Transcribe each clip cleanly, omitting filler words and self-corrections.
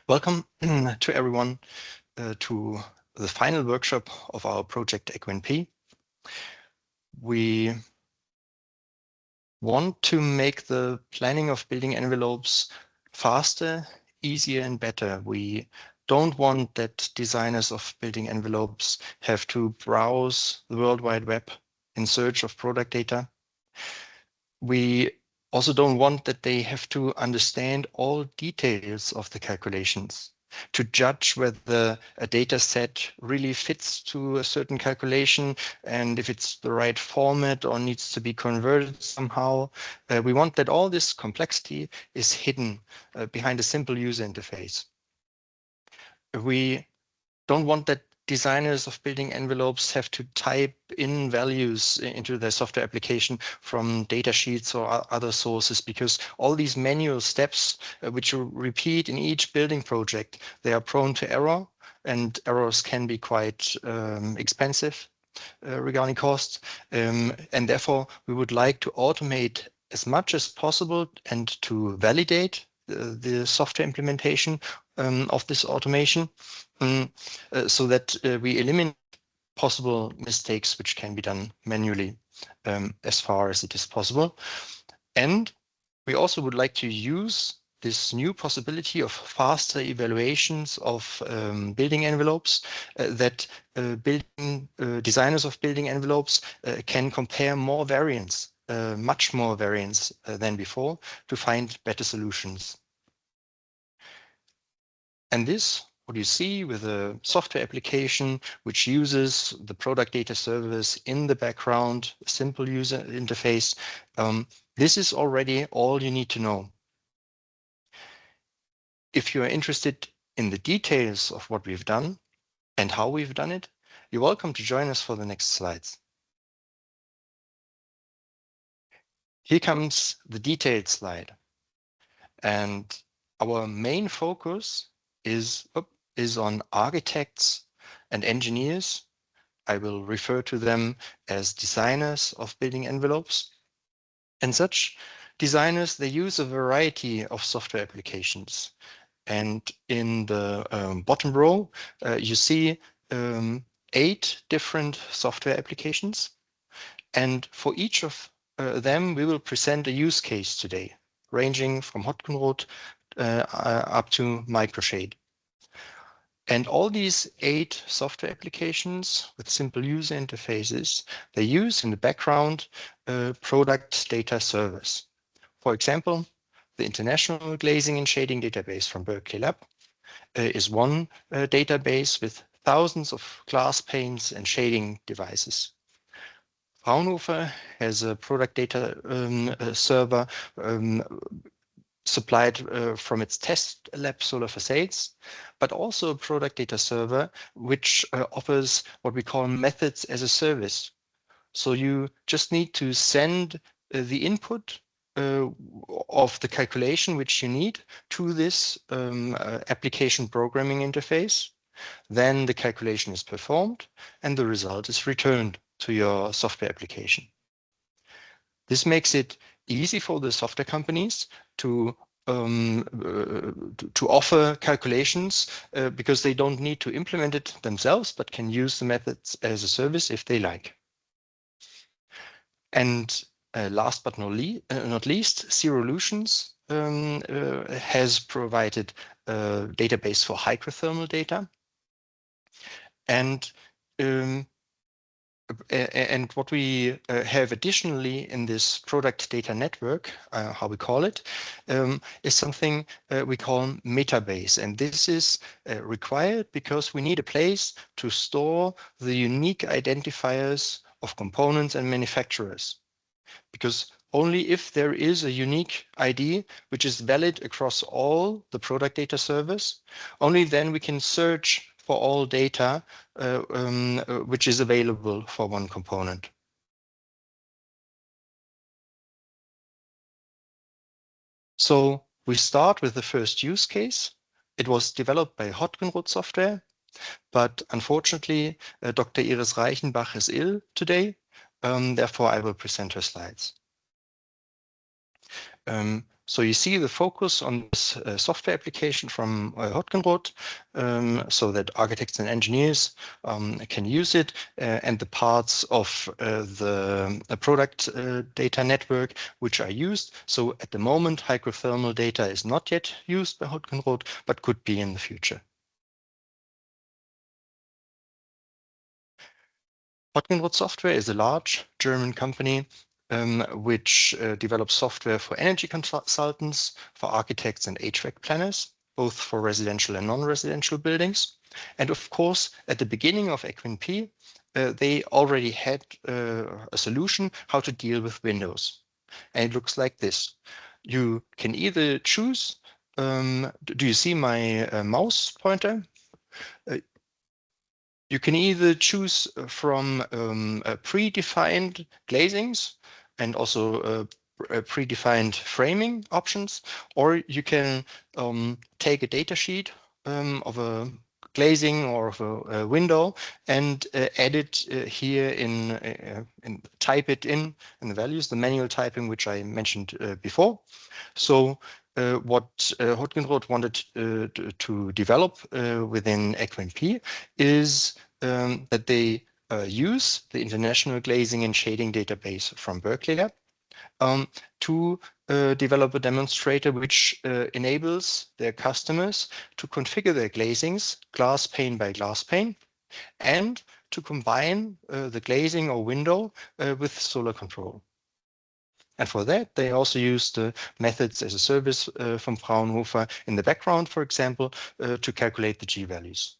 Welcome to everyone to the final workshop of our project EQNP. We want to make the planning of building envelopes faster, easier and better. We don't want that designers of building envelopes have to browse the World Wide Web in search of product data. We also don't want that they have to understand all details of the calculations to judge whether a data set really fits to a certain calculation and if it's the right format or needs to be converted somehow. We want that all this complexity is hidden behind a simple user interface. We don't want that designers of building envelopes have to type in values into their software application from data sheets or other sources, because all these manual steps which you repeat in each building project, they are prone to error, and errors can be quite expensive regarding costs. And therefore, we would like to automate as much as possible and to validate the software implementation of this automation so that we eliminate possible mistakes which can be done manually as far as it is possible. And we also would like to use this new possibility of faster evaluations of building envelopes that designers of building envelopes can compare more variants, much more variants than before, to find better solutions. And this, what you see with a software application which uses the product data service in the background, a simple user interface, this is already all you need to know. If you are interested in the details of what we've done and how we've done it, you're welcome to join us for the next slides. Here comes the detailed slide. And our main focus is on architects and engineers. I will refer to them as designers of building envelopes. And such designers, they use a variety of software applications. And in the bottom row, you see 8 different software applications. And for each of them, we will present a use case today, ranging from Hottgenroth up to MicroShade. And all these 8 software applications with simple user interfaces, they use in the background product data service. For example, the International Glazing and Shading Database from Berkeley Lab is one database with thousands of glass panes and shading devices. Fraunhofer has a product data server supplied from its test lab Solar Facades, but also a product data server which offers what we call methods as a service. So you just need to send the input of the calculation which you need to this application programming interface. Then the calculation is performed and the result is returned to your software application. This makes it easy for the software companies to offer calculations because they don't need to implement it themselves, but can use the methods as a service if they like. And last but not least, Zerolutions has provided a database for hydrothermal data. And what we have additionally in this product data network, how we call it, is something we call Metabase. And this is required because we need a place to store the unique identifiers of components and manufacturers. Because only if there is a unique ID which is valid across all the product data servers, only then we can search for all data which is available for one component. So we start with the first use case. It was developed by Hottgenroth Software, but unfortunately, Dr. Iris Reichenbach is ill today. Therefore, I will present her slides. So you see the focus on this software application from Hottgenroth, so that architects and engineers can use it, and the parts of the product data network which are used. So at the moment, hydrothermal data is not yet used by Hottgenroth, but could be in the future. Hottgenroth Software is a large German company which develops software for energy consultants, for architects and HVAC planners, both for residential and non-residential buildings. And of course, at the beginning of EquinP, they already had a solution how to deal with Windows. And it looks like this. You can either choose, do you see my mouse pointer? You can either choose from predefined glazings and also predefined framing options, or you can take a data sheet of a glazing or of a window and add it here in type it in the values, the manual typing which I mentioned before. So what Hottgenroth wanted to develop within EquinP is that they use the International Glazing and Shading Database from Berkeley Lab to develop a demonstrator which enables their customers to configure their glazings glass pane by glass pane and to combine the glazing or window with solar control. And for that, they also use the methods as a service from Fraunhofer in the background, for example, to calculate the G values.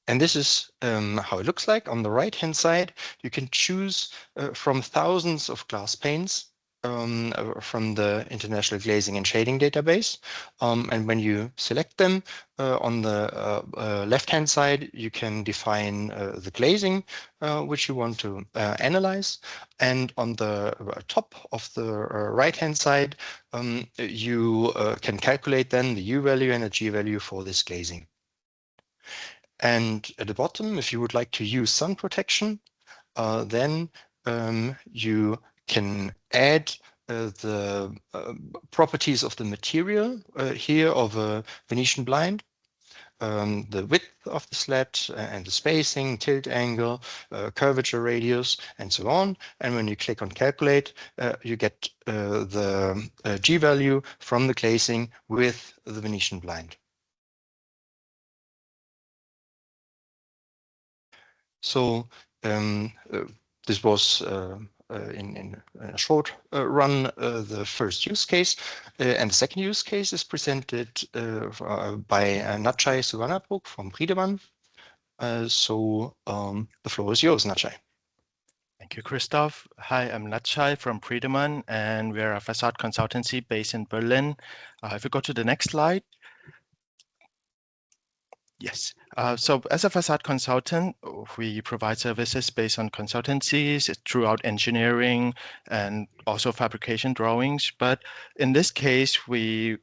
And this is how it looks like. On the right-hand side, you can choose from thousands of glass panes from the International Glazing and Shading Database. And when you select them on the left-hand side, you can define the glazing which you want to analyze. And on the top of the right-hand side, you can calculate then the U value and the G value for this glazing. And at the bottom, if you would like to use sun protection, then you can add the properties of the material here of a Venetian blind, the width of the slat and the spacing, tilt angle, curvature radius, and so on. And when you click on calculate, you get the G value from the glazing with the Venetian blind. So this was in a short run the first use case, and the second use case is presented by Natchai Suvarnabruk from Priedemann. So the floor is yours, Natchai. Thank you, Christoph. Hi, I'm Natchai from Priedemann, and we're a facade consultancy based in Berlin. If we go to the next slide. Yes. So as a facade consultant, we provide services based on consultancies throughout engineering and also fabrication drawings. But in this case, we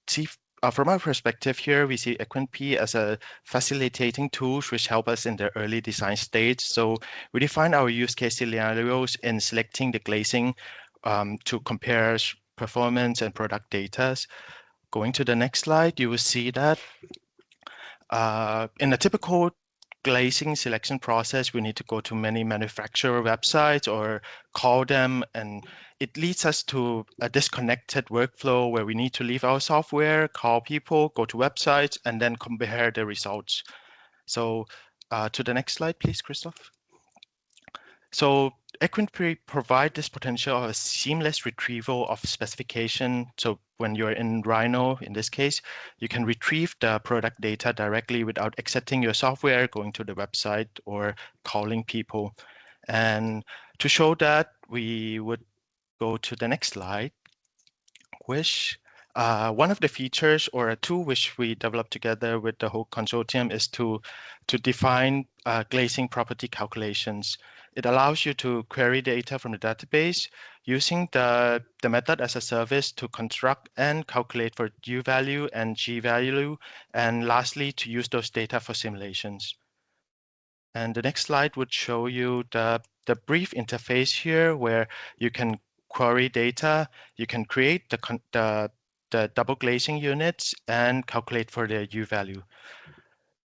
see from our perspective here, we see EquinP as a facilitating tool which help us in the early design stage. So we define our use case scenarios in selecting the glazing to compare performance and product data. Going to the next slide, you will see that in a typical glazing selection process, we need to go to many manufacturer websites or call them, and it leads us to a disconnected workflow where we need to leave our software, call people, go to websites, and then compare the results. So to the next slide, please, Christoph. So EquinP provide this potential of a seamless retrieval of specification. So when you're in Rhino, in this case, you can retrieve the product data directly without exiting your software, going to the website or calling people. And to show that, we would go to the next slide, which one of the features or a tool which we developed together with the whole consortium is to define glazing property calculations. It allows you to query data from the database using the method as a service to construct and calculate for U value and G value, and lastly, to use those data for simulations. And the next slide would show you the brief interface here where you can query data, you can create the double glazing units and calculate for the U value.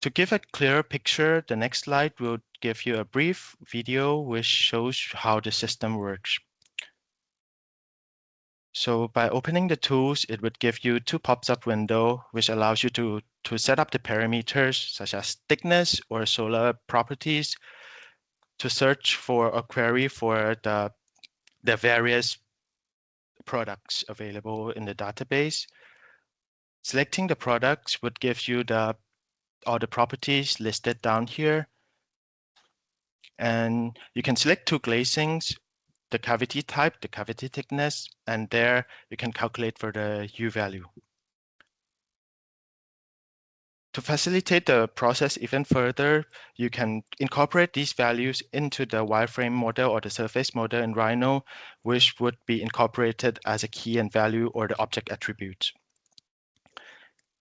To give a clearer picture, the next slide will give you a brief video which shows how the system works. So by opening the tools, it would give you two pop-up windows, which allows you to set up the parameters such as thickness or solar properties, to search for a query for the various products available in the database. Selecting the products would give you all the properties listed down here. And you can select two glazings, the cavity type, the cavity thickness, and there you can calculate for the U value. To facilitate the process even further, you can incorporate these values into the wireframe model or the surface model in Rhino, which would be incorporated as a key and value or the object attribute.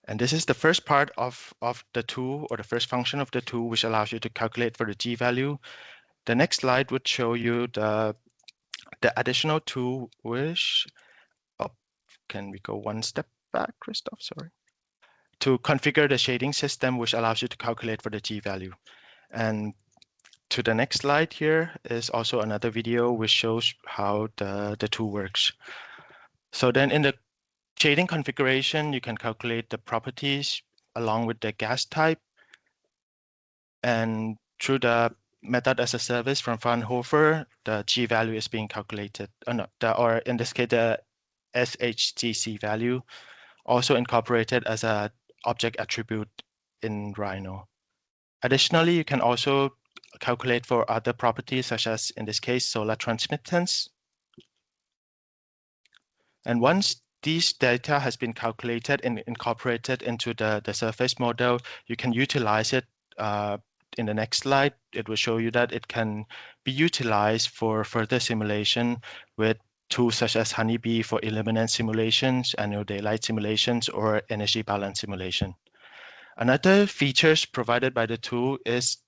And this is the first part of the tool, or the first function of the tool, which allows you to calculate for the G value. The next slide would show you the additional tool, which, can we go one step back, Christoph? Sorry. To configure the shading system, which allows you to calculate for the G value. And to the next slide here is also another video which shows how the tool works. So then in the shading configuration, you can calculate the properties along with the gas type. And through the method as a service from Fraunhofer, the G value is being calculated, or in this case, the SHGC value, also incorporated as an object attribute in Rhino. Additionally, you can also calculate for other properties, such as, in this case, solar transmittance. And once these data has been calculated and incorporated into the surface model, you can utilize it. In the next slide, it will show you that it can be utilized for further simulation with tools such as Honeybee for illuminance simulations, annual daylight simulations, or energy balance simulation. Another features provided by the tool is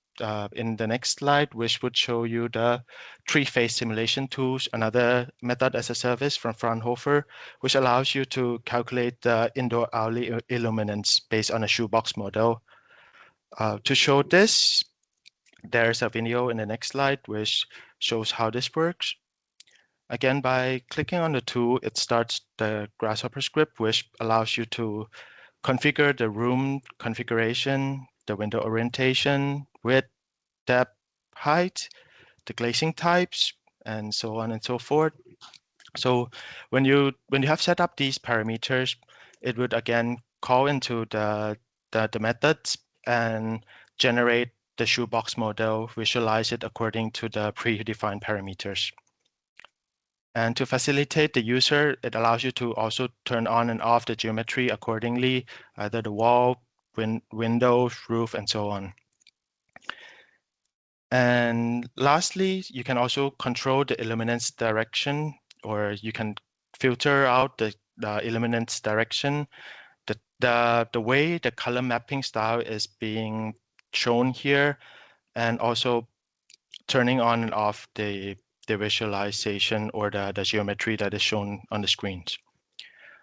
in the next slide, which would show you the three-phase simulation tools, another method as a service from Fraunhofer, which allows you to calculate the indoor hourly illuminance based on a shoebox model. To show this, there's a video in the next slide which shows how this works. Again, by clicking on the tool, it starts the Grasshopper script, which allows you to configure the room configuration, the window orientation, width, depth, height, the glazing types, and so on and so forth. So when you have set up these parameters, it would again call into the methods and generate the shoebox model, visualize it according to the predefined parameters. And to facilitate the user, it allows you to also turn on and off the geometry accordingly, either the wall, windows, roof, and so on. And lastly, you can also control the illuminance direction, or you can filter out the illuminance direction. The way the color mapping style is being shown here, and also turning on and off the visualization or the geometry that is shown on the screens.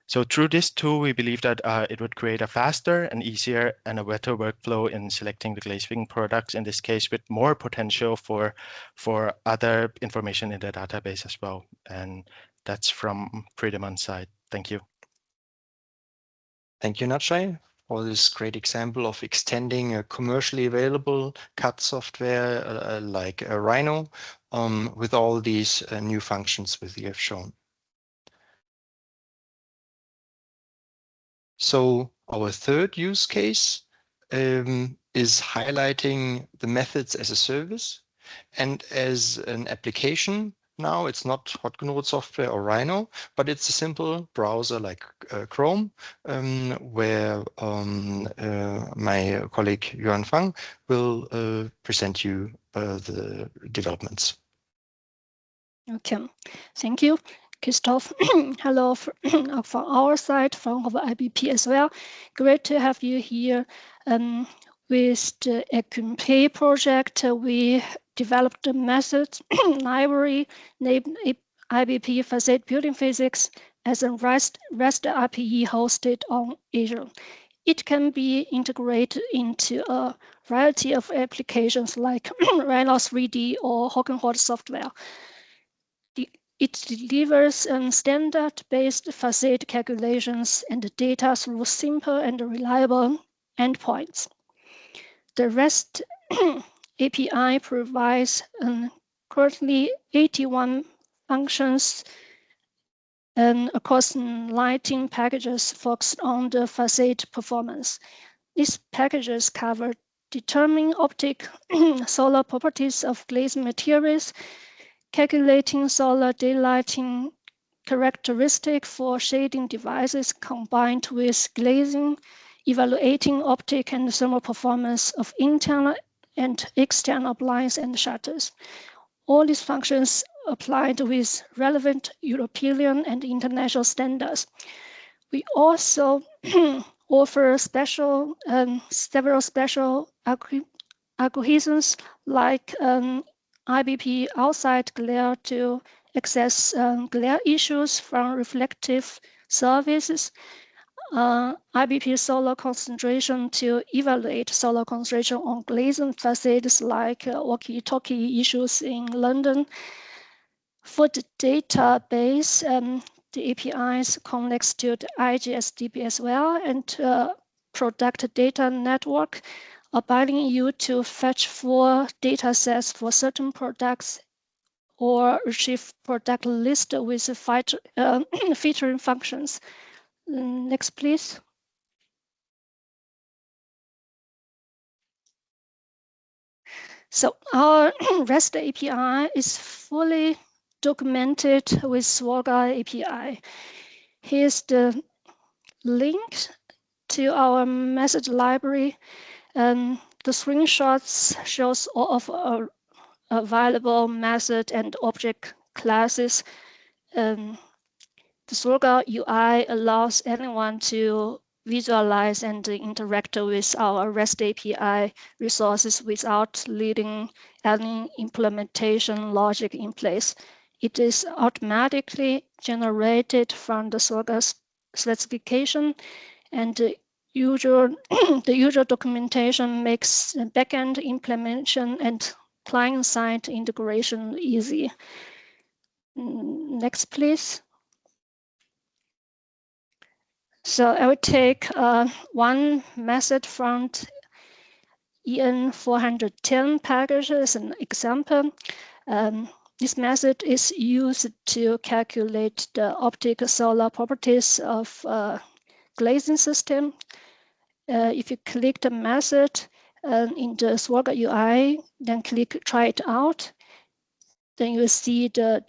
So through this tool, we believe that it would create a faster and easier and a better workflow in selecting the glazing products, in this case, with more potential for other information in the database as well. And that's from Priedemann's side. Thank you. Thank you, Natshai, for this great example of extending a commercially available CAD software like Rhino with all these new functions which you have shown. So our third use case is highlighting the methods as a service and as an application. Now it's not Hottgenroth Software or Rhino, but it's a simple browser like Chrome, where my colleague Yuan Fang will present you the developments. Okay, thank you, Christoph. Hello from our side, from our IBP as well. Great to have you here. With the EQMP project, we developed a methods library named IBP facade building physics as a REST API hosted on Azure. It can be integrated into a variety of applications like Rhinoceros 3D or Hottgenroth Software. It delivers standard-based facade calculations and data through simple and reliable endpoints. The REST API provides currently 81 functions across 19 packages focused on the facade performance. These packages cover determining optic solar properties of glazing materials, calculating solar daylighting characteristic for shading devices combined with glazing, evaluating optic and thermal performance of internal and external blinds and shutters. All these functions applied with relevant European and international standards. We also offer several special algorithms like IBP outside glare to access glare issues from reflective surfaces, IBP solar concentration to evaluate solar concentration on glazing facades like walkie-talkie issues in London. For the database, the APIs connects to the IGSDB as well, and product data network, allowing you to fetch 4 datasets for certain products or retrieve product list with featuring functions. Next, please. So our REST API is fully documented with Swagger API. Here's the link to our message library. The screenshots shows all of our available method and object classes. The Swagger UI allows anyone to visualize and interact with our REST API resources without leaving any implementation logic in place. It is automatically generated from the Swagger specification, and the usual documentation makes backend implementation and client-side integration easy. Next, please. So I will take one method from EN410 package as an example. This method is used to calculate the optical solar properties of glazing system. If you click the method in the Swagger UI, then click try it out, then you will see the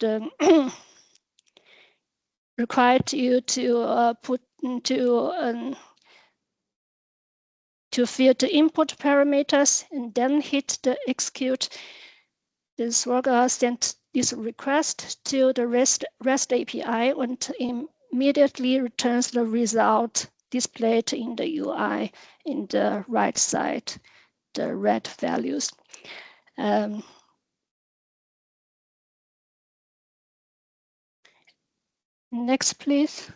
required you to put into to fill the input parameters and then hit the execute. The Swagger sent this request to the REST API and immediately returns the result displayed in the UI in the right side, the red values. Next, please.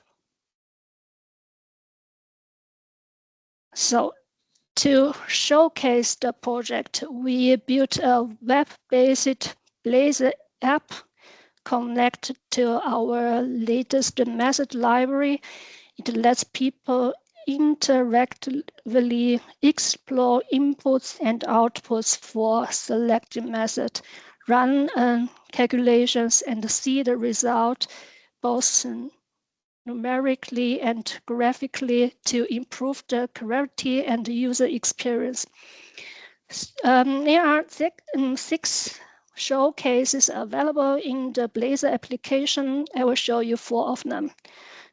So to showcase the project, we built a web-based Blazor app connected to our latest method library. It lets people interactively explore inputs and outputs for selected method, run calculations, and see the result both numerically and graphically to improve the clarity and user experience. There are 6 showcases available in the Blazor application. I will show you 4 of them.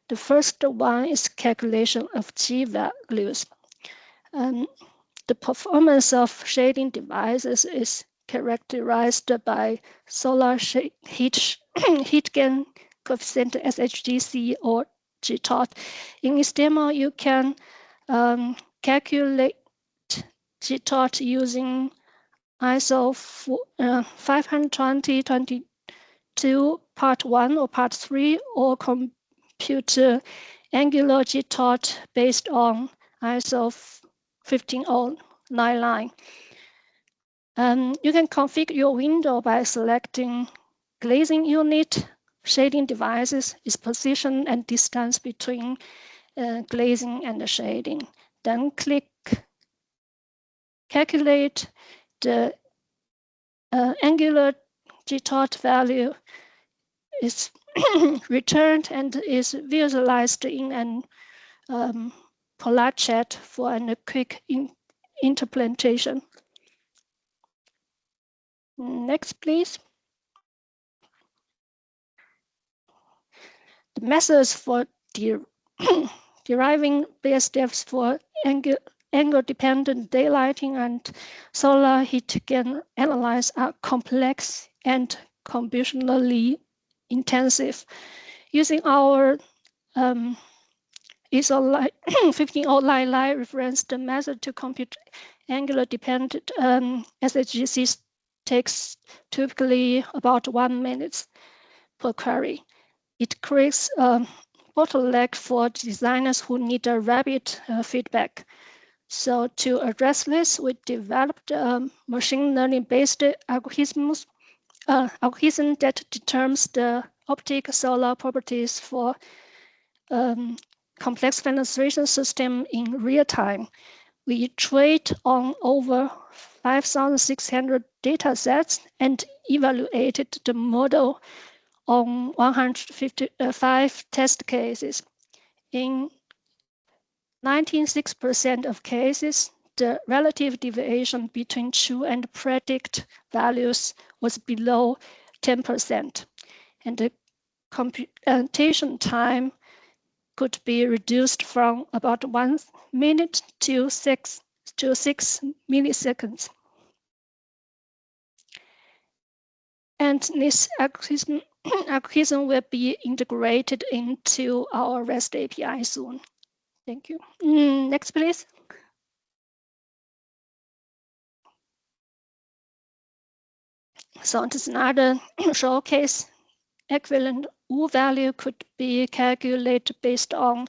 The first one is calculation of G values. The performance of shading devices is characterized by solar heat gain coefficient SHGC or GTOT. In this demo, you can calculate GTOT using ISO 520/22 part 1 or part 3, or compute angular GTOT based on ISO 15099. You can configure your window by selecting glazing unit, shading devices, its position and distance between glazing and the shading. Then click calculate. The angular GTOT value is returned and is visualized in an polite chat for a quick interpretation. Next, please. The methods for deriving BSDFs for angle-dependent daylighting and solar heat gain analysis are complex and computationally intensive. Using our ISO 15099 reference, the method to compute angular-dependent SHGCs takes typically about 1 minute per query. It creates a bottleneck for designers who need a rapid feedback. So to address this, we developed machine learning-based algorithm that determines the optic solar properties for complex fenestration system in real time. We iterate on over 5,600 data sets and evaluated the model on 155 test cases. In 96% of cases, the relative deviation between true and predict values was below 10%, and the computation time could be reduced from about 1 minute to 6 milliseconds. And this algorithm will be integrated into our REST API soon. Thank you. Next, please. So this is another showcase. Equivalent U value could be calculated based on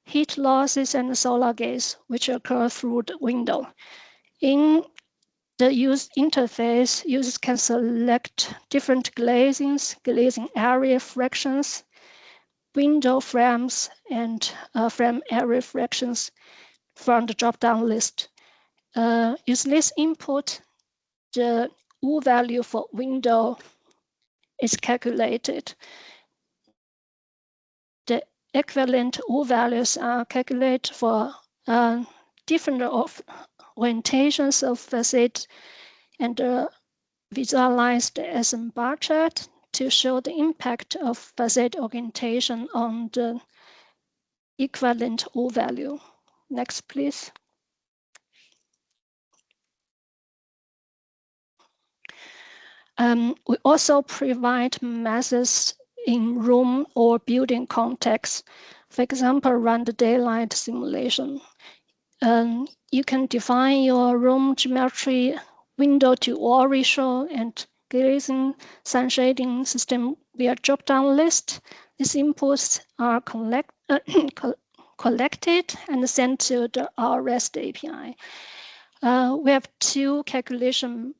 heat losses and solar gaze, which occur through the window. In the user interface, users can select different glazings, glazing area fractions, window frames, and frame area fractions from the drop-down list. Using this input, the U value for window is calculated. The equivalent U values are calculated for different orientations of facade and visualized as a bar chart to show the impact of facade orientation on the equivalent U value. Next, please. We also provide methods in room or building context. For example, run the daylight simulation. You can define your room geometry, window to wall ratio, and glazing sun shading system via drop-down list. These inputs are collected and sent to our REST API. We have two calculation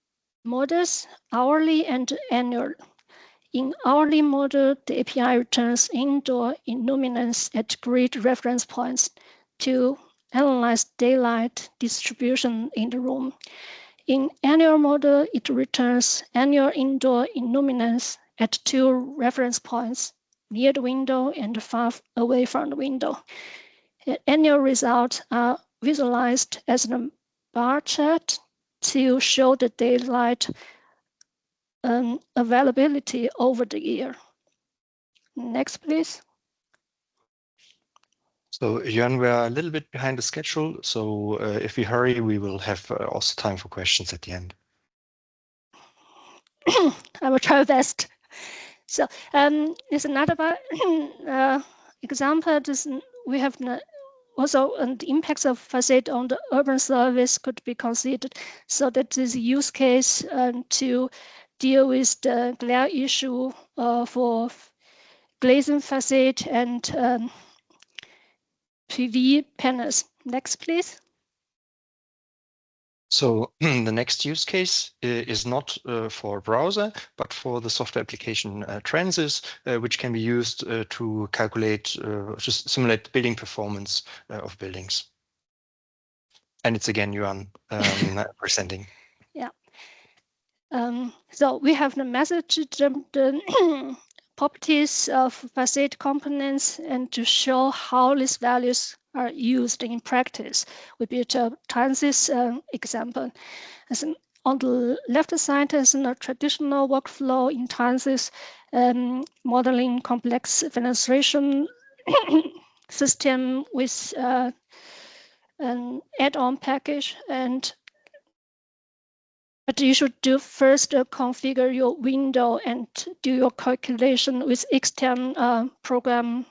models, hourly and annual. In hourly model, the API returns indoor illuminance at grid reference points to analyze daylight distribution in the room. In annual model, it returns annual indoor illuminance at 2 reference points, near the window and far away from the window. Annual results are visualized as a bar chart to show the daylight availability over the year. Next, please. So, Jörn, we're a little bit behind the schedule. So if we hurry, we will have also time for questions at the end. I will try my best. So there's another example. We have also the impacts of facade on the urban service could be considered, so that this use case to deal with the glare issue for glazing facade and PV panels. Next, please. So the next use case is not for browser, but for the software application TRNSYS, which can be used to calculate, just simulate building performance of buildings. And it's again, Yuan presenting. Yeah. So we have the method to the properties of facade components and to show how these values are used in practice. We built a TRNSYS example. On the left side is a traditional workflow in TRNSYS, modeling complex fenestration system with an add-on package. But you should do first configure your window and do your calculation with external program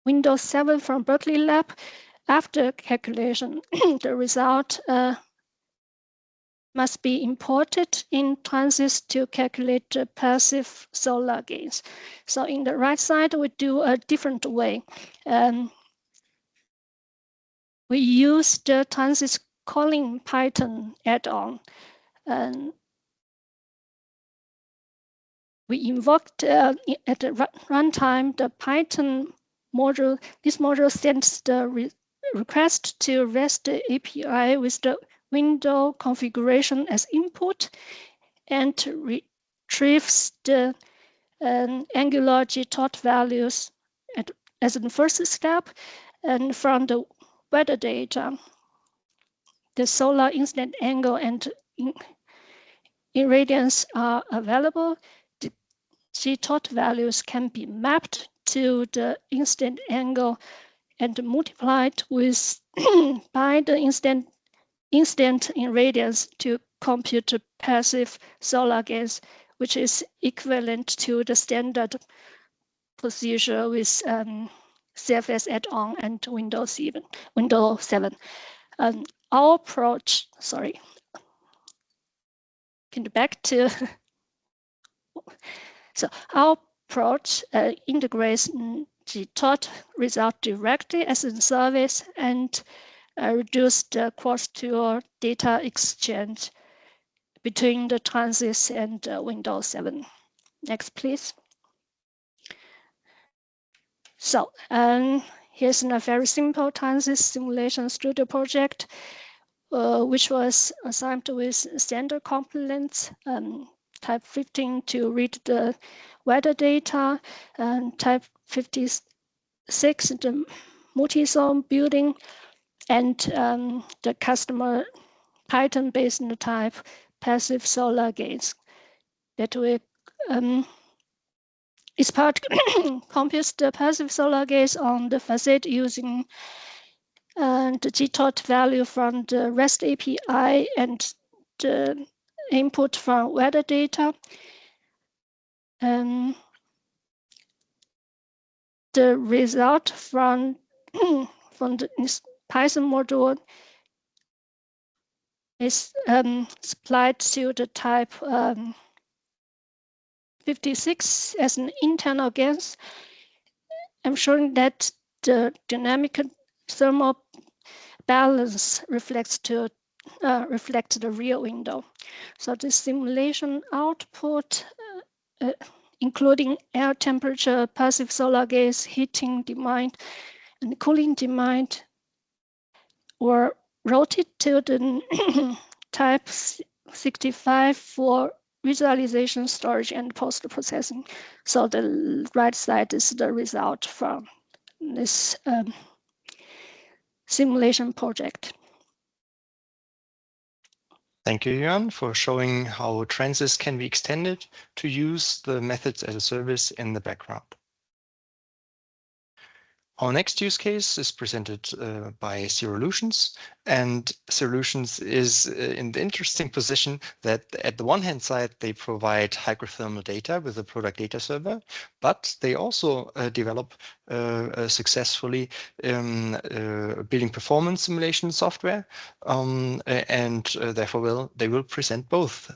Windows 7 from Berkeley Lab. After calculation, the result must be imported in TRNSYS to calculate the passive solar gains. So in the right side, we do a different way. We use the TRNSYS calling Python add-on. And we invoked at the runtime the Python module. This module sends the request to REST API with the window configuration as input and retrieves the angular G-tot values as the first step. And from the weather data, the solar incident angle and irradiance are available. The G-tot values can be mapped to the incident angle and multiplied with by the instant irradiance to compute the passive solar gains, which is equivalent to the standard procedure with CFS add-on and Windows 7. Our approach, sorry, can back to so our approach integrates G-tot result directly as a service and reduce the cross-tool data exchange between the TRNSYS and Windows 7. Next, please. So here's a very simple TRNSYS simulation studio project, which was assigned with standard components, type 15 to read the weather data, and type 56 the multi-zone building, and the customer Python-based type passive solar gains that we is part computes the passive solar gains on the facade using the G-tot value from the REST API and the input from weather data. The result from the Python module is supplied to the type 56 as an internal gains. I'm showing that the dynamic thermal balance reflects the real window. So the simulation output, including air temperature, passive solar gains, heating demand, and cooling demand, were routed to the type 65 for visualization, storage, and post-processing. So the right side is the result from this simulation project. Thank you, Yuan, for showing how TRNSYS can be extended to use the methods as a service in the background. Our next use case is presented by Zerolutions, and Zerolutions is in the interesting position that at the one hand side, they provide hydrothermal data with the product data server, but they also develop successfully building performance simulation software, and therefore they will present both.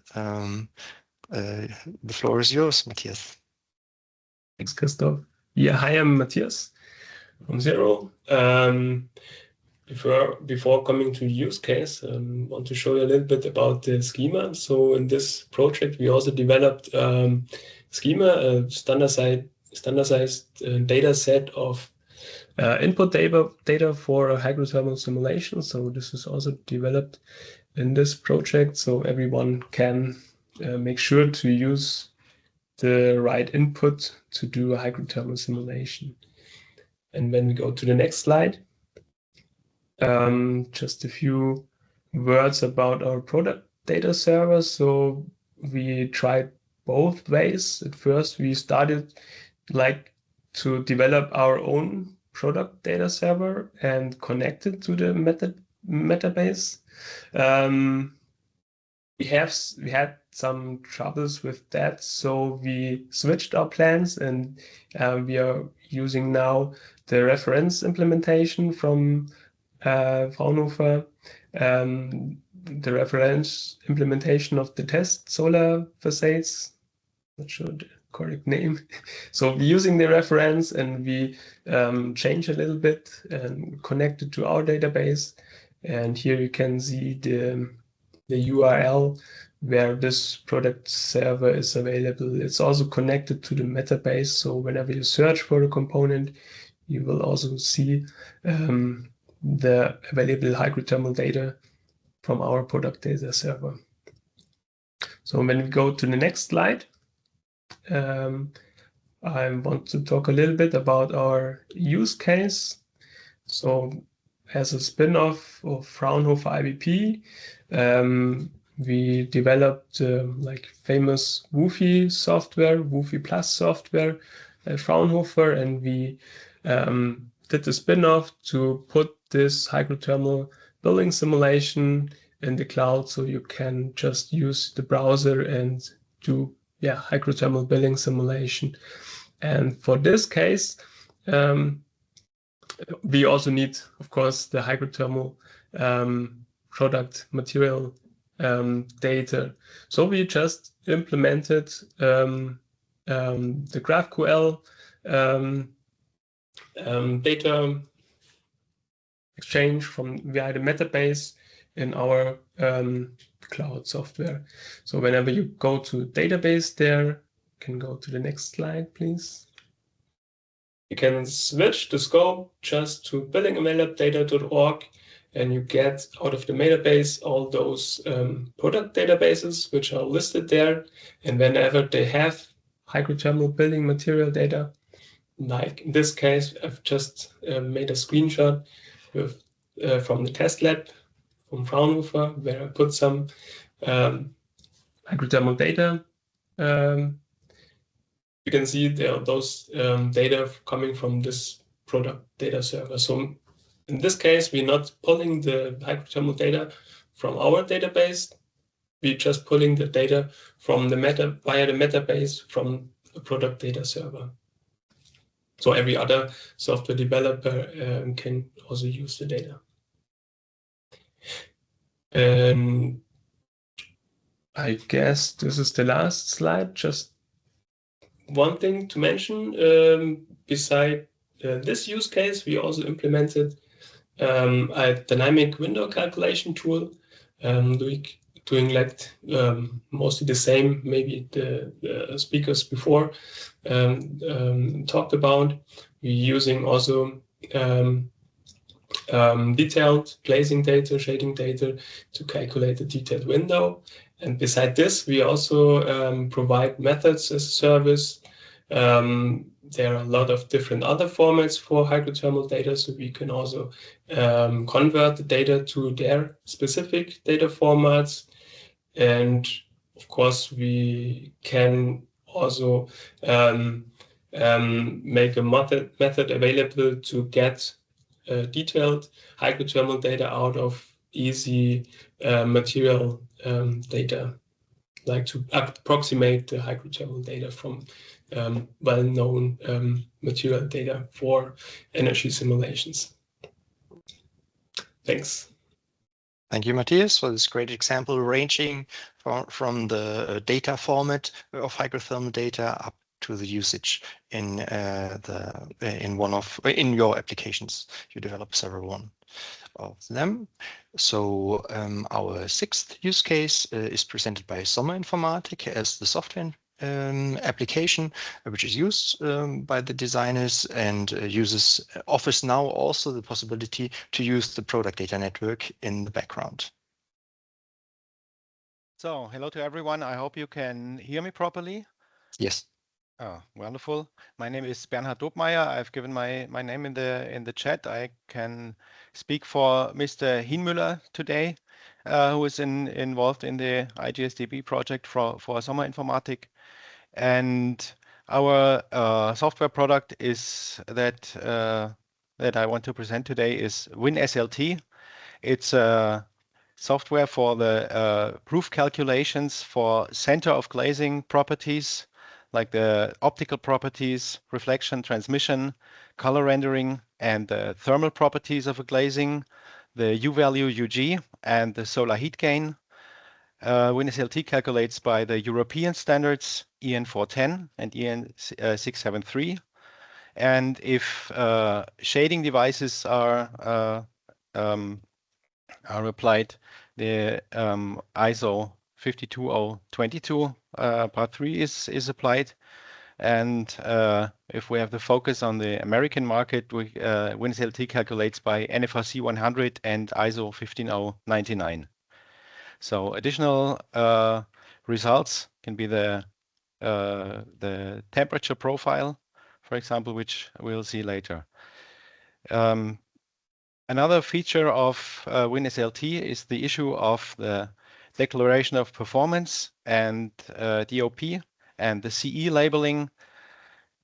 The floor is yours, Matthias. Thanks, Christoph. Yeah, hi, I'm Matthias from Zero. Before coming to use case, I want to show you a little bit about the schema. So in this project, we also developed schema, a standardized data set of input data for a hydrothermal simulation. So this is also developed in this project, so everyone can make sure to use the right input to do a hydrothermal simulation. And when we go to the next slide, just a few words about our product data server. So we tried both ways. At first, we started to develop our own product data server and connect it to the metabase. We had some troubles with that, so we switched our plans, and we are using now the reference implementation from Fraunhofer, the reference implementation of the test solar facades. Not sure the correct name. So we're using the reference, and we change a little bit and connect it to our database. And here you can see the URL where this product server is available. It's also connected to the metabase, so whenever you search for a component, you will also see the available hydrothermal data from our product data server. So when we go to the next slide, I want to talk a little bit about our use case. So as a spin-off of Fraunhofer IBP, we developed famous WFI software, WFI Plus software at Fraunhofer, and we did the spin-off to put this hydrothermal building simulation in the cloud, so you can just use the browser and do hydrothermal building simulation. And for this case, we also need, of course, the hydrothermal product material data. So we just implemented the GraphQL data exchange via the metabase in our cloud software. So whenever you go to database there, you can go to the next slide, please. You can switch the scope just to buildingenvelopedata.org, and you get out of the database all those product databases which are listed there. And whenever they have hydrothermal building material data, like in this case, I've just made a screenshot with, from the test lab from Fraunhofer, where I put some hydrothermal data. You can see there are those data coming from this product data server. So in this case, we're not pulling the hydrothermal data from our database. We're just pulling the data from the via the metabase from the product data server. So every other software developer can also use the data. And I guess this is the last slide. Just one thing to mention, beside this use case, we also implemented a dynamic window calculation tool, doing like mostly the same, maybe the speakers before talked about. We're using also detailed glazing data, shading data to calculate the detailed window. And beside this, we also provide methods as a service. There are a lot of different other formats for hydrothermal data, so we can also convert the data to their specific data formats. And of course, we can also make a method available to get detailed hydrothermal data out of easy material data, like to approximate the hydrothermal data from well-known material data for energy simulations. Thanks. Thank you, Matthias, for this great example, ranging from the data format of hydrothermal data up to the usage in in your applications. You develop several of them. So our sixth use case is presented by Sommer Informatik as the software application, which is used by the designers and offers now also the possibility to use the product data network in the background. So, hello to everyone. I hope you can hear me properly. Yes. Oh, wonderful. My name is Bernhard Dobmeier. I've given my name in the chat. I can speak for Mr. Hienmüller today, who is involved in the IGSDB project for Sommer Informatik. And our software product is that I want to present today is WINSLT. It's a software for the proof calculations for center of glazing properties, like the optical properties, reflection, transmission, color rendering, and the thermal properties of a glazing, the U value UG, and the solar heat gain. WINSLT calculates by the European standards EN 410 and EN 673. And if shading devices are applied, the ISO 52022 part 3 is applied. And if we have the focus on the American market, WINSLT calculates by NFRC 100 and ISO 15099. So additional results can be the temperature profile, for example, which we'll see later. Another feature of WINSLT is the issue of the declaration of performance and DOP and the CE labeling.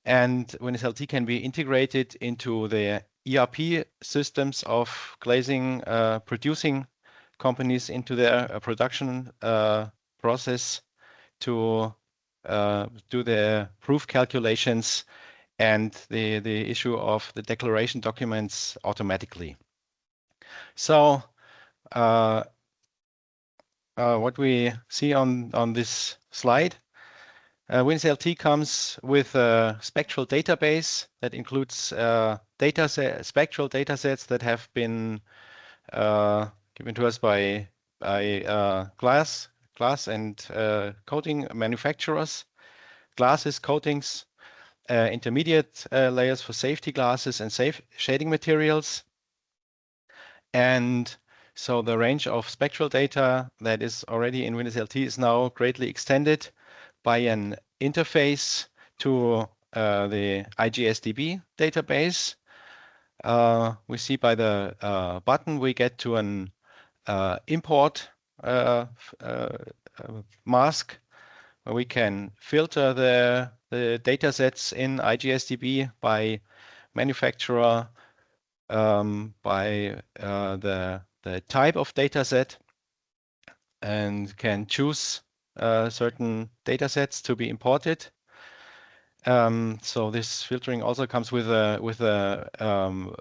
And WINSLT can be integrated into the ERP systems of glazing producing companies into their production process to do the proof calculations and the issue of the declaration documents automatically. So what we see on this slide, WINSLT comes with a spectral database that includes spectral datasets that have been given to us by glass and coating manufacturers, glasses, coatings, intermediate layers for safety glasses and safe shading materials. And so the range of spectral data that is already in WINSLT is now greatly extended by an interface to the IGSDB database. We see by the button we get to an import mask where we can filter the datasets in IGSDB by manufacturer, by the type of dataset, and can choose certain datasets to be imported. So this filtering also comes with a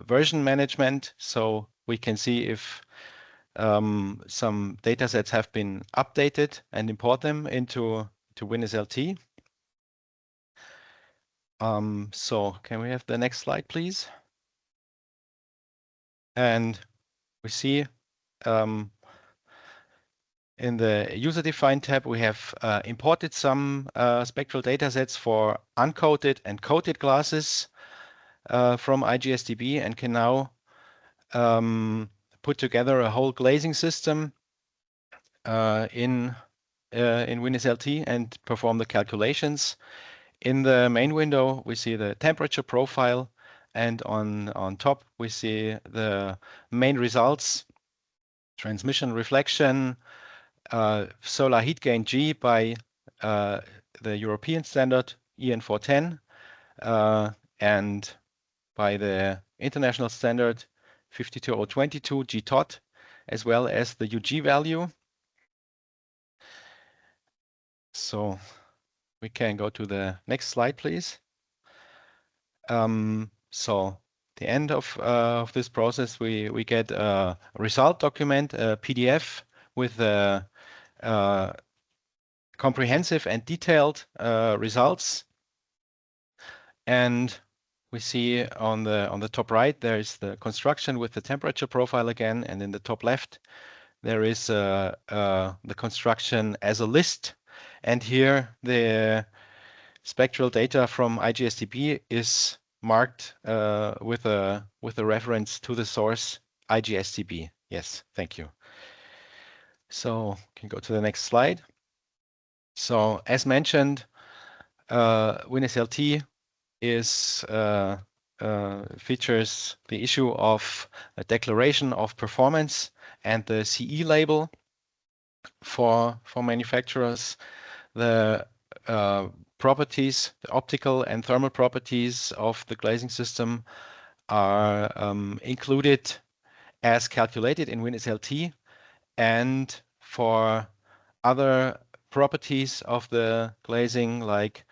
version management, so we can see if some datasets have been updated and import them into WINSLT. So can we have the next slide, please? And we see in the user-defined tab, we have imported some spectral datasets for uncoated and coated glasses from IGSDB and can now put together a whole glazing system in WINSLT and perform the calculations. In the main window, we see the temperature profile, and on top, we see the main results: transmission, reflection, solar heat gain G by the European standard EN 410, and by the international standard 52022 GTOT, as well as the UG value. So we can go to the next slide, please. So the end of this process, we get a result document, a PDF with a comprehensive and detailed results. And we see on the top right, there is the construction with the temperature profile again, and in the top left, there is the construction as a list. And here the spectral data from IGSDB is marked with a reference to the source IGSDB. Yes, thank you. So can go to the next slide. So as mentioned, WINSLT is features the issue of a declaration of performance and the CE label for manufacturers. The properties, the optical and thermal properties of the glazing system are included as calculated in WINSLT, and for other properties of the glazing like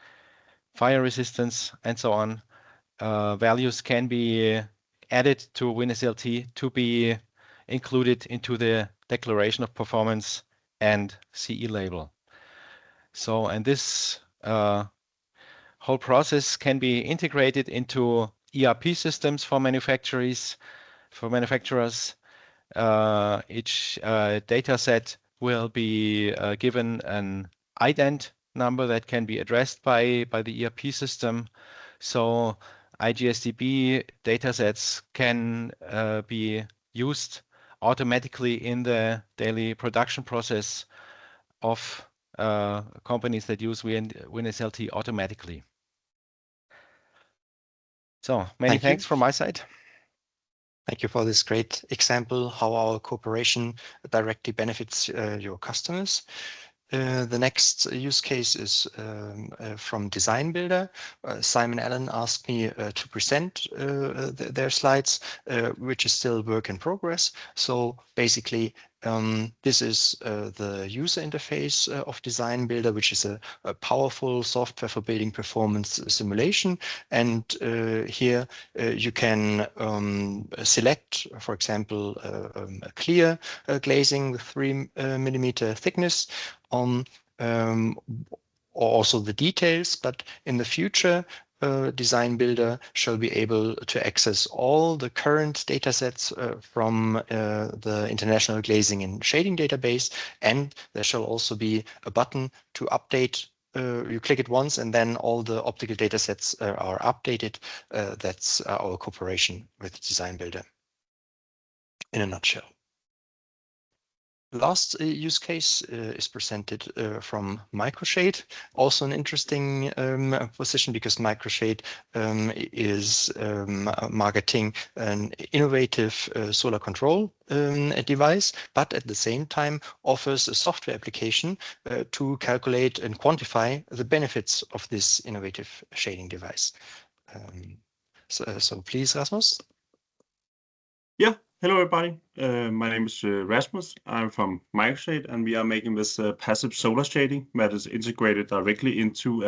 fire resistance and so on, values can be added to WINSLT to be included into the declaration of performance and CE label. So, and this whole process can be integrated into ERP systems for manufacturers. Each data set will be given an ident number that can be addressed by the ERP system. So IGSDB datasets can be used automatically in the daily production process of companies that use WINSLT automatically. So many thanks from my side. Thank you for this great example how our cooperation directly benefits your customers. The next use case is from DesignBuilder. Simon Allen asked me to present their slides, which is still work in progress. So basically, this is the user interface of DesignBuilder, which is a powerful software for building performance simulation. And here you can select, for example, a clear glazing with 3 millimeter thickness on also the details, but in the future, DesignBuilder shall be able to access all the current datasets from the International Glazing and Shading Database, and there shall also be a button to update. You click it once, and then all the optical datasets are updated. That's our cooperation with DesignBuilder in a nutshell. Last use case is presented from MicroShade, also an interesting position because MicroShade is marketing an innovative solar control device, but at the same time offers a software application to calculate and quantify the benefits of this innovative shading device. So please, Rasmus. Yeah. Hello, everybody. My name is Rasmus. I'm from MicroShade, and we are making this passive solar shading that is integrated directly into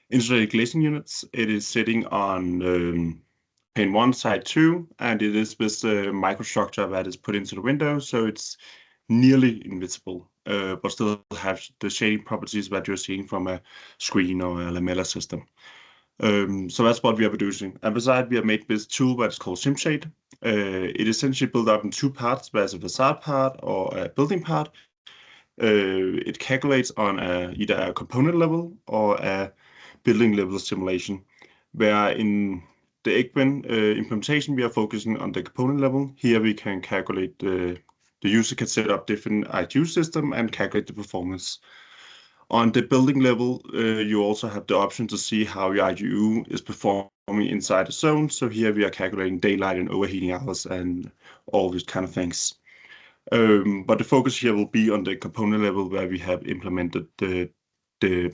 insulated glazing units. It is sitting on pane 1, side 2, and it is this microstructure that is put into the window, so it's nearly invisible, but still have the shading properties that you're seeing from a screen or a lamella system. So that's what we are producing. And beside, we have made this tool that's called SimShade. It is essentially built up in 2 parts. There's a facade part or a building part. It calculates on either a component level or a building level simulation, where in the Eggman implementation, we are focusing on the component level. Here we can calculate the user can set up different ITU system and calculate the performance. On the building level, you also have the option to see how your ITU is performing inside the zone. So here we are calculating daylight and overheating hours and all these kind of things. But the focus here will be on the component level where we have implemented the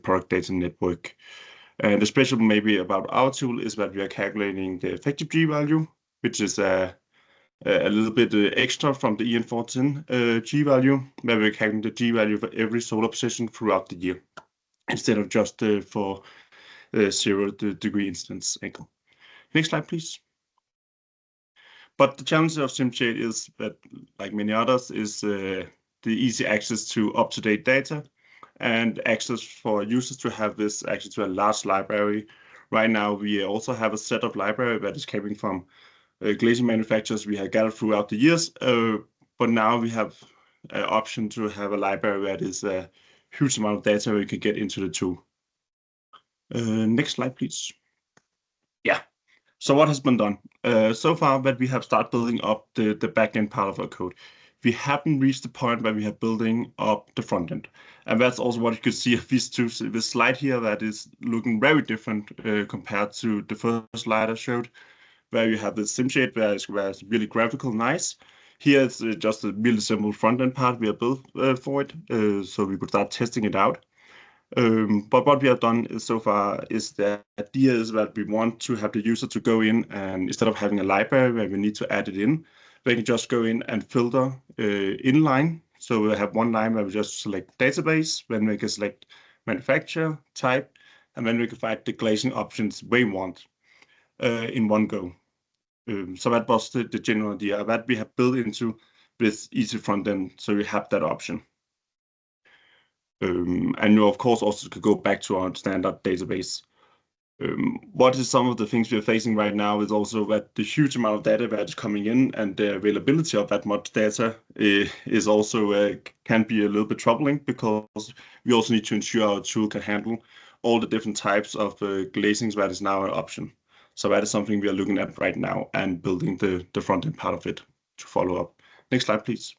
product data network. And the special maybe about our tool is that we are calculating the effective G value, which is a little bit extra from the EN14 G value, where we're calculating the G value for every solar position throughout the year, instead of just for 0 degree instance angle. Next slide, please. But the challenge of SimShade is that, like many others, is the easy access to up-to-date data and access for users to have this access to a large library. Right now, we also have a set of library that is coming from glazing manufacturers we have gathered throughout the years, but now we have an option to have a library that is a huge amount of data we can get into the tool. Next slide, please. Yeah. So what has been done? So far that we have started building up the backend part of our code. We haven't reached the point where we are building up the front end. And that's also what you could see of these two, this slide here that is looking very different compared to the first slide I showed, where you have the SimShade where it's really graphical, nice. Here it's just a really simple front end part we have built for it, so we could start testing it out. But what we have done so far is the idea is that we want to have the user to go in, and instead of having a library where we need to add it in, they can just go in and filter inline. So we have one line where we just select database, then we can select manufacturer, type, and then we can find the glazing options we want in one go. So that was the general idea that we have built into this easy front end, so we have that option. And you of course also could go back to our standard database. What is some of the things we're facing right now is also that the huge amount of data that is coming in and the availability of that much data is also can be a little bit troubling, because we also need to ensure our tool can handle all the different types of glazings that is now an option. So that is something we are looking at right now and building the front end part of it to follow up. Next slide, please.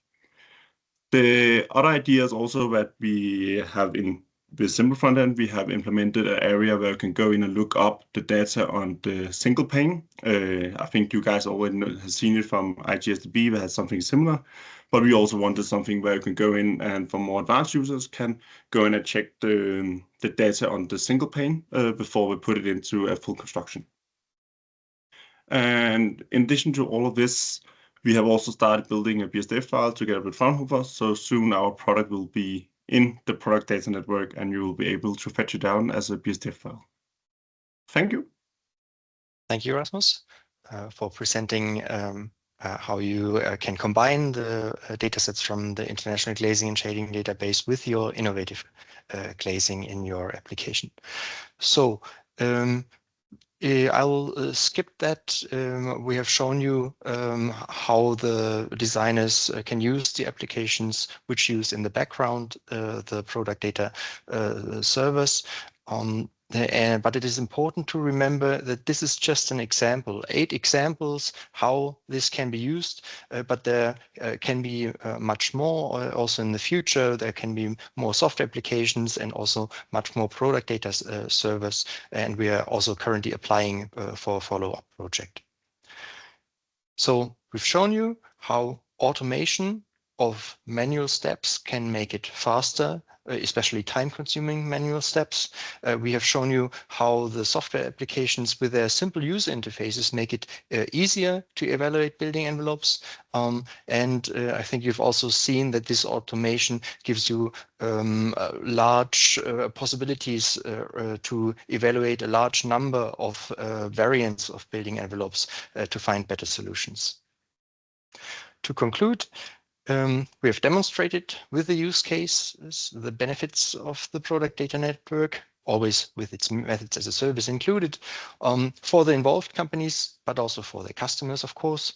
The other idea is also that we have in the simple front end, we have implemented an area where you can go in and look up the data on the single pane. I think you guys already have seen it from IGSDB that has something similar, but we also wanted something where you can go in and for more advanced users can go in and check the data on the single pane before we put it into a full construction. And in addition to all of this, we have also started building a BSDF file together with Fraunhofer, so soon our product will be in the product data network and you will be able to fetch it down as a BSDF file. Thank you. Thank you, Rasmus, for presenting how you can combine the datasets from the International Glazing and Shading Database with your innovative glazing in your application. So I will skip that. We have shown you how the designers can use the applications which use in the background the product data servers. But it is important to remember that this is just an example, 8 examples how this can be used, but there can be much more also in the future. There can be more software applications and also much more product data servers, and we are also currently applying for a follow-up project. So we've shown you how automation of manual steps can make it faster, especially time-consuming manual steps. We have shown you how the software applications with their simple user interfaces make it easier to evaluate building envelopes. And I think you've also seen that this automation gives you large possibilities to evaluate a large number of variants of building envelopes to find better solutions. To conclude, we have demonstrated with the use cases the benefits of the product data network, always with its methods as a service included, for the involved companies, but also for their customers, of course.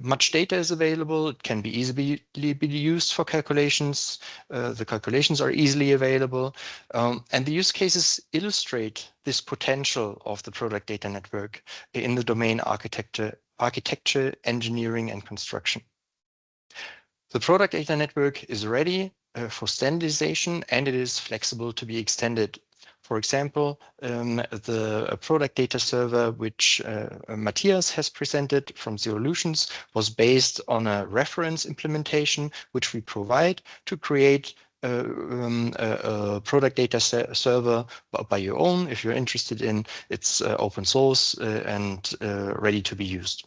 Much data is available. It can be easily be used for calculations. The calculations are easily available. And the use cases illustrate this potential of the product data network in the domain architecture, engineering, and construction. The product data network is ready for standardization, and it is flexible to be extended. For example, the product data server which Matthias has presented from Zerolutions was based on a reference implementation which we provide to create a product data server by your own. If you're interested in, it's open source and ready to be used.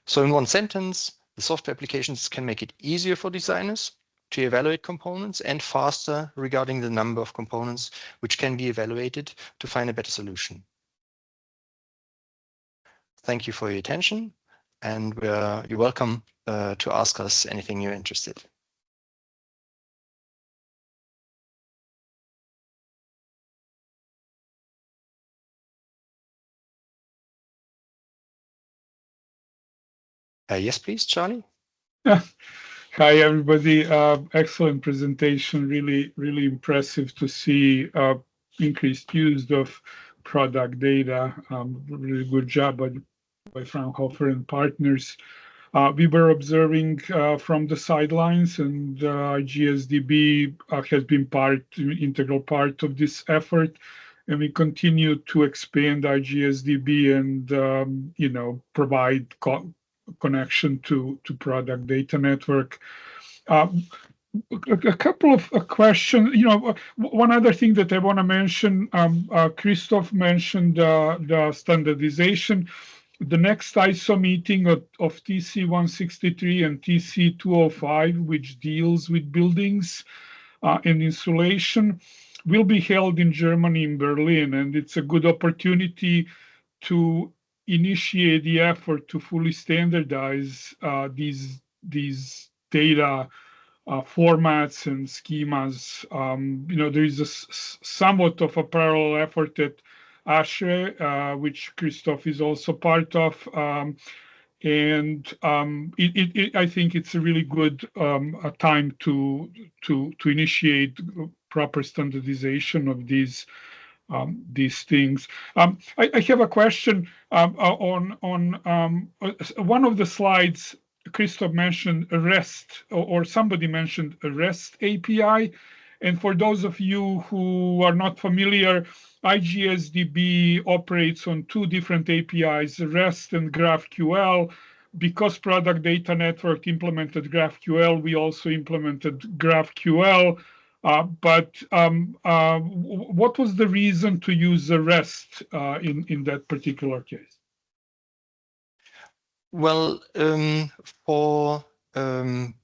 So in one sentence, the software applications can make it easier for designers to evaluate components and faster regarding the number of components which can be evaluated to find a better solution. Thank you for your attention, and you're welcome to ask us anything you're interested. Yes, please, Charlie. Hi, everybody. Excellent presentation. Really, really impressive to see increased use of product data. Really good job by Fraunhofer and partners. We were observing from the sidelines, and GSDB has been integral part of this effort. And we continue to expand our GSDB and provide connection to product data network. A couple of questions. One other thing that I want to mention, Christoph mentioned the standardization. The next ISO meeting of TC 163 and TC 205, which deals with buildings and insulation, will be held in Germany, in Berlin, and it's a good opportunity to initiate the effort to fully standardize these data formats and schemas. There is somewhat of a parallel effort at ASHRAE, which Christoph is also part of. I think it's a really good time to initiate proper standardization of these things. I have a question on one of the slides. Christoph mentioned a REST, or somebody mentioned a REST API. And for those of you who are not familiar, IGSDB operates on two different APIs, REST and GraphQL. Because Product Data Network implemented GraphQL, we also implemented GraphQL. But what was the reason to use the REST in that particular case? Well, for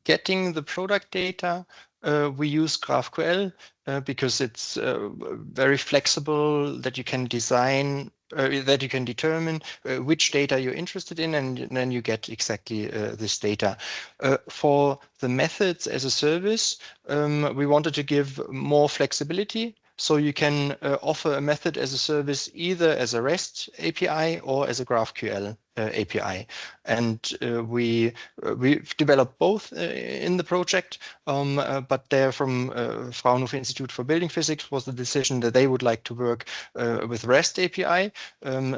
getting the product data, we use GraphQL because it's very flexible, that you can design, that you can determine which data you're interested in, and then you get exactly this data. For the methods as a service, we wanted to give more flexibility. So you can offer a method as a service either as a REST API or as a GraphQL API. And we've developed both in the project, but there from Fraunhofer Institute for Building Physics was the decision that they would like to work with REST API.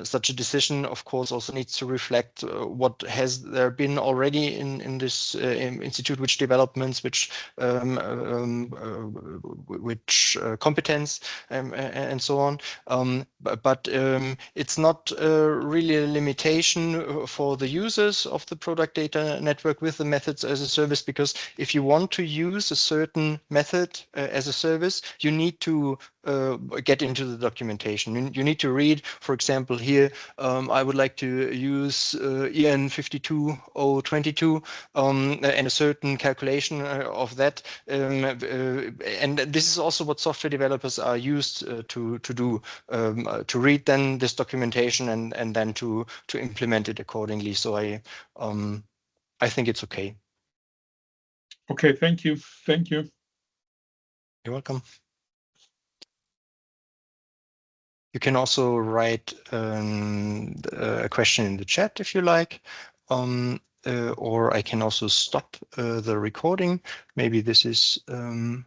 Such a decision, of course, also needs to reflect what has there been already in this institute, which developments, which competence, and so on. But it's not really a limitation for the users of the product data network with the methods as a service, because if you want to use a certain method as a service, you need to get into the documentation. You need to read, for example, here, I would like to use EN 52022 and a certain calculation of that. And this is also what software developers are used to do, to read then this documentation and then to implement it accordingly. So I think it's okay. Okay, thank you. Thank you. You're welcome. You can also write a question in the chat if you like, or I can also stop the recording. Maybe this is, then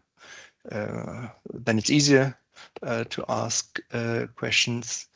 it's easier to ask questions.